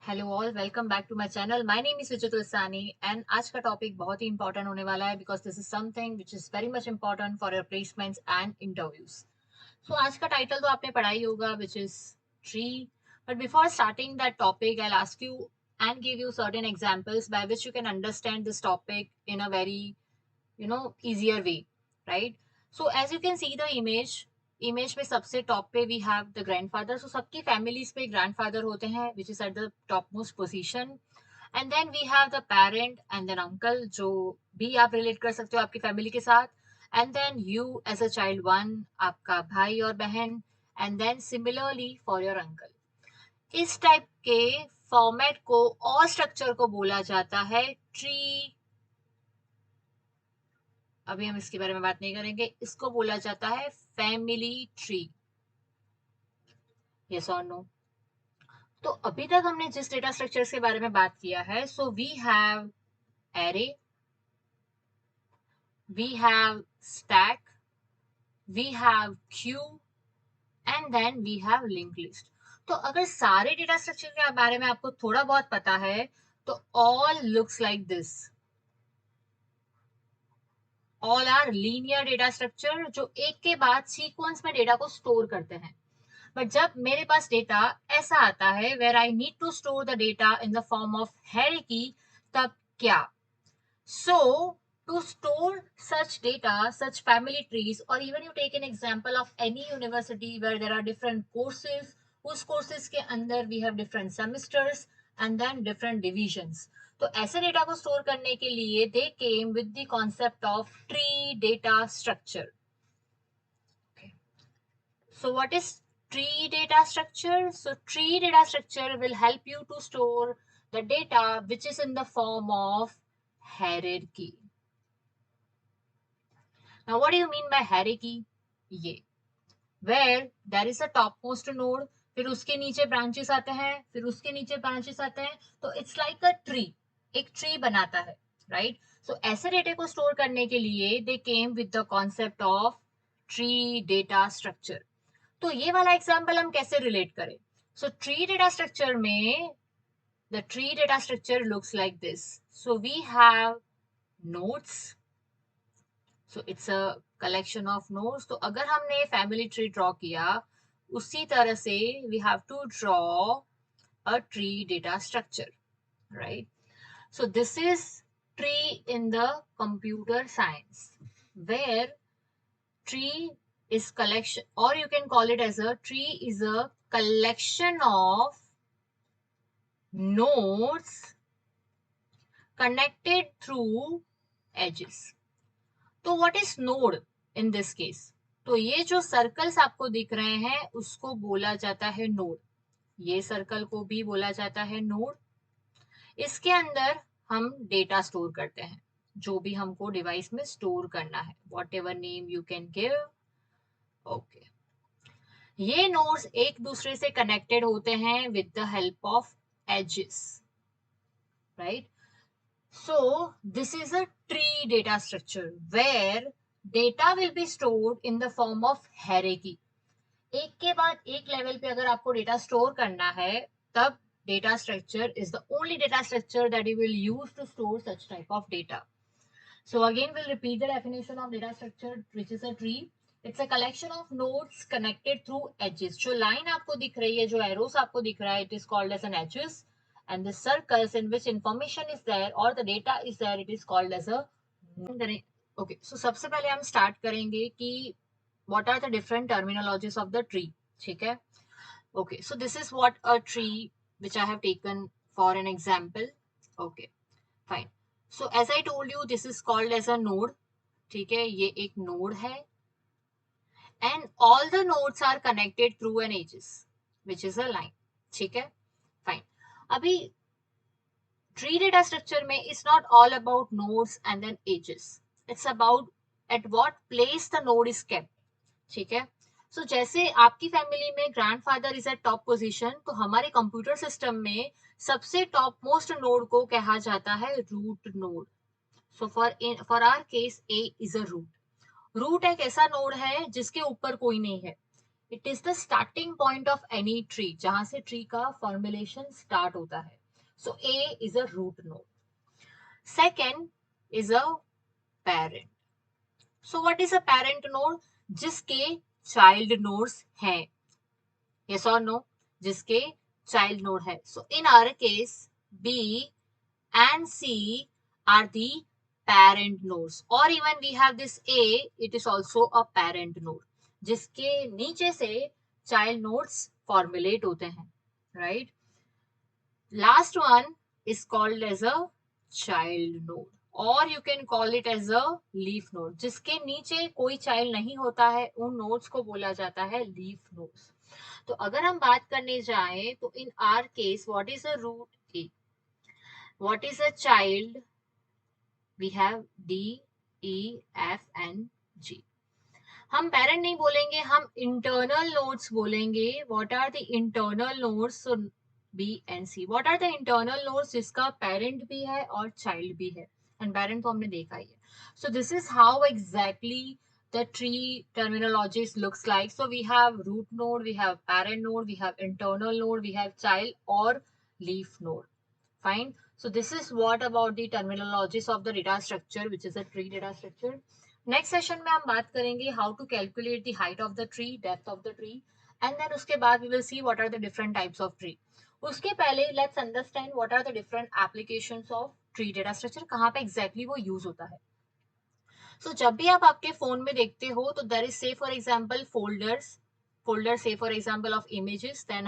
Hello all, welcome back to my channel. My name is Vijit Tulsani and आज का topic बहुत ही इंपॉर्टेंट होने वाला है because this is something which is very much important for your placements and interviews. So आज का title तो आपने पढ़ा ही होगा which is tree. But before starting that topic I ask you and give you certain examples by which you can understand this topic in a very easier way, right? So as you can see the image में सबसे top पे we have the grandfather. So सबकी families पे grandfather होते हैं which is at the top most position. And then we have the parent and then uncle, जो भी आप रिलेट कर सकते हो आपकी फैमिली के साथ। And then you as a child one, आपका भाई और बहन। And then similarly for your uncle. इस टाइप के फॉर्मेट को और स्ट्रक्चर को बोला जाता है ट्री। अभी हम इसके बारे में बात नहीं करेंगे। इसको बोला जाता है फैमिली ट्री। यस और नो? तो अभी तक हमने जिस डेटा स्ट्रक्चर्स के बारे में बात किया है, so we have array, we have stack, we have queue and then we have link list. तो अगर सारे डेटा स्ट्रक्चर के बारे में आपको थोड़ा बहुत पता है तो all looks like this. All are linear data structure जो एक के बाद सीक्वेंस में डेटा को स्टोर करते हैं। बट जब मेरे पास डेटा ऐसा आता है where I need to store the data in the form of hierarchy, तब क्या? सो to store such data, such family trees, or even you take an example of any university where there are different courses, उस courses के अंदर we have different semesters and then different divisions. तो ऐसे data को store करने के लिए they came with the concept of tree data structure. Okay. So what is tree data structure? So tree data structure will help you to store the data which is in the form of hierarchy. Now, what do you mean by hierarchy? ये where there is a topmost node, फिर उसके नीचे branches आते हैं, फिर उसके नीचे branches आते हैं, तो इट्स लाइक अ ट्री, एक ट्री बनाता है, राइट? सो ऐसे डेटा को स्टोर करने के लिए they came with the concept of tree data structure. तो ये वाला एग्जांपल हम कैसे रिलेट करें? सो ट्री डेटा स्ट्रक्चर में the tree data structure looks like this. So we have nodes, so it's a collection of nodes. तो अगर हमने फैमिली ट्री ड्रॉ किया उसी तरह से we have to draw a tree data structure, right? So this is tree in the computer science where tree is collection, or you can call it as a tree is a collection of nodes connected through edges. तो what is node in this case? तो ये जो circles आपको दिख रहे हैं उसको बोला जाता है नोड। ये सर्कल को भी बोला जाता है नोड। इसके अंदर हम डेटा स्टोर करते हैं, जो भी हमको डिवाइस में स्टोर करना है, whatever name you can give. Okay, ये नोड्स एक दूसरे से कनेक्टेड होते हैं with the help of edges, right? So this is a tree data structure where data will be stored in the form of hierarchy. एक के बाद एक लेवल पे अगर आपको डेटा स्टोर करना है तब data structure is the only data structure that you will use to store such type of data. So again we'll repeat the definition of data structure which is a tree. It's a collection of nodes connected through edges. जो line आपको दिख रही है, जो arrows आपको दिख रहा है, it is called as an edges. And the circles in which information is there or the data is there, it is called as a okay. So सबसे पहले हम स्टार्ट करेंगे कि what are the different terminologies of the tree. ठीक है? Okay, so this is what a tree which I have taken for an example. Okay, fine. So as I told you, this is called as a node. ठीक है, ये एक node है and all the nodes are connected through an edges which is a line. ठीक है, fine. अभी tree data structure में it's not all about nodes and then edges, it's about at what place the node is kept. ठीक है? So जैसे आपकी family में grandfather is at top position, तो हमारे कंप्यूटर सिस्टम में सबसे टॉप मोस्ट नोड को कहा जाता है root node. So for our case A is a root. Root एक ऐसा नोड है जिसके ऊपर कोई नहीं है। It is the starting point of any tree, जहां से ट्री का फॉर्मुलेशन स्टार्ट होता है. So A is a root node. Second is a parent. So what is a parent node? जिसके चाइल्ड नोड्स हैं. yes or no? जिसके child node है. So in our case B and C are the parent nodes, or even we have this A, it is also a parent node, जिसके नीचे से child nodes formulate होते हैं, right? Last one is called as a child node, or you can call it as a leaf node. जिसके नीचे कोई child नहीं होता है, उन nodes को बोला जाता है leaf nodes. तो अगर हम बात करने जाएं तो in our case, what is a root A? What is a child? We have D, E, F and G. हम पेरेंट नहीं बोलेंगे, हम इंटरनल नोड्स बोलेंगे. What are the internal nodes? So B and C. What are the internal nodes? जिसका parent भी है और child भी है. एंड पेरेंट तो हमने देखा ही है. So this is how exactly the tree terminologies looks like. So we have root node, we have parent node, we have internal node, we have child or leaf node. Fine. So this is what about the terminologies of the data structure, which is a tree data structure. Next session में हम बात करेंगे how to calculate the height of the tree, depth of the tree, and then उसके बाद we will see what are the different types of tree. उसके पहले let's understand what are the different applications of tree data structure, कहाँ पे exactly वो use होता है. सो जब भी आप आपके फोन में देखते हो तो देयर इज से फॉर एग्जांपल फोल्डर से for example of images. Then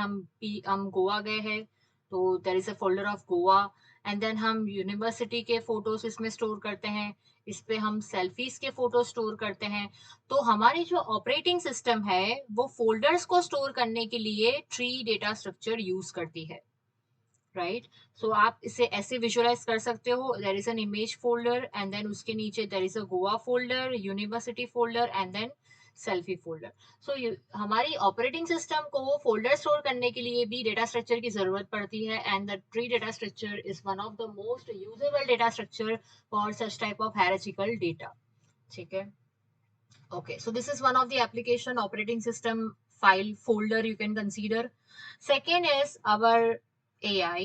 हम गोवा गए हैं तो there is a folder of Goa. And then हम यूनिवर्सिटी के फोटोज इसमें स्टोर करते हैं. इस पे हम सेल्फीज के फोटो स्टोर करते हैं. तो हमारी जो ऑपरेटिंग सिस्टम है वो फोल्डर्स को स्टोर करने के लिए ट्री डेटा स्ट्रक्चर यूज करती है. राइट. सो आप इसे ऐसे विजुअलाइज कर सकते हो. There is an image folder and then उसके नीचे there is a Goa folder, university folder and then selfie folder. So हमारी ऑपरेटिंग सिस्टम को फोल्डर स्टोर करने के लिए भी डेटा स्ट्रक्चर की जरूरत पड़ती है. And the tree data structure is one of the most usable data structure for such type of hierarchical data. ठीक है. Okay, so this is one of the application operating system file folder you can consider. Second is our AI,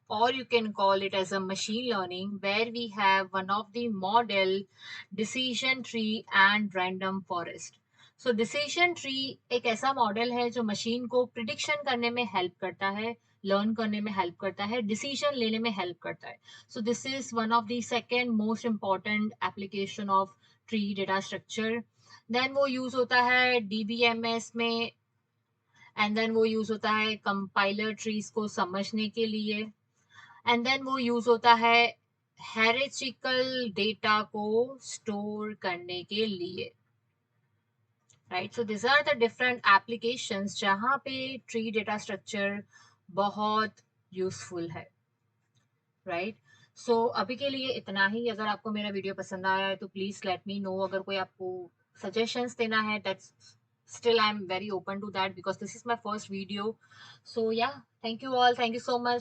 or you can call it as a machine learning, where we have one of the model decision tree and random forest. So decision tree एक ऐसा model है जो machine को prediction करने में help करता है, learn करने में हेल्प करता है, डिसीजन लेने में हेल्प करता है. So this is one of the second most important application of tree data structure. Then वो यूज होता है डीबीएमएस में. एंड देन वो यूज होता है कंपाइलर ट्रीज को समझने के लिए. एंड देन वो यूज होता है हेरिस्टिकल डेटा को स्टोर करने के लिए. Right. So this are the different applications जहां पे ट्री डेटा स्ट्रक्चर बहुत यूजफुल है. राइट. सो अभी के लिए इतना ही. अगर आपको मेरा वीडियो पसंद आया है तो प्लीज लेट मी नो. अगर कोई आपको suggestions देना है, that's still I'm very open to that because this is my first video. So yeah, thank you all, thank you so much.